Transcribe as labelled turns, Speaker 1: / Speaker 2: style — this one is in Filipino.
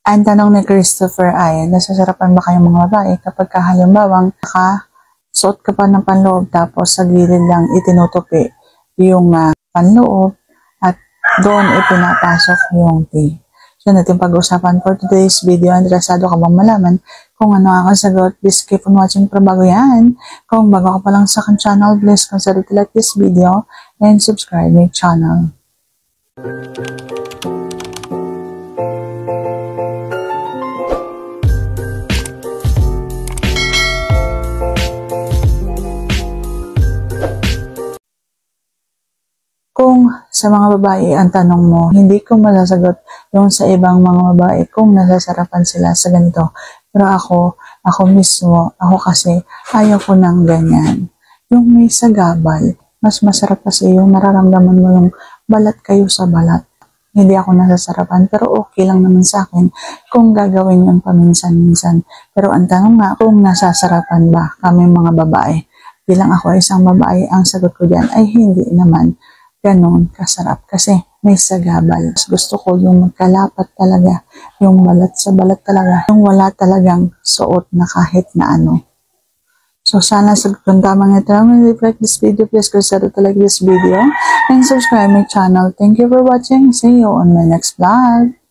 Speaker 1: Ang tanong ni Christopher ay, nasasarapan ba kayong mga babae kapag halimbawang suot ka pa ng panloob tapos sa gilid lang itinutupi yung panloob at doon ipinapasok yung T. So natin pag-usapan for today's video. Interesado ka bang malaman kung ano ang sagot? Please keep on watching para bago yan. Kung bago ka pa lang sa aking channel, please consider to like this video and subscribe my channel. Kung sa mga babae ang tanong mo, hindi ko masasagot yung sa ibang mga babae kung nasasarapan sila sa ganito. Pero ako mismo, ako kasi ayaw ko ng ganyan. Yung may sagabal, mas masarap kasi yung nararamdaman mo yung balat kayo sa balat. Hindi ako nasasarapan, pero okay lang naman sa akin kung gagawin yun paminsan-minsan. Pero ang tanong nga, kung nasasarapan ba kami mga babae? Bilang ako isang babae, ang sagot ko dyan ay hindi naman ganon kasarap kasi may sagabal. Gusto ko yung magkalapat talaga, yung balat sa balat talaga, yung wala talagang suot na kahit na ano. So sana sa tamang ito, if you like this video, please consider to like this video and subscribe my channel. Thank you for watching. See you on my next vlog.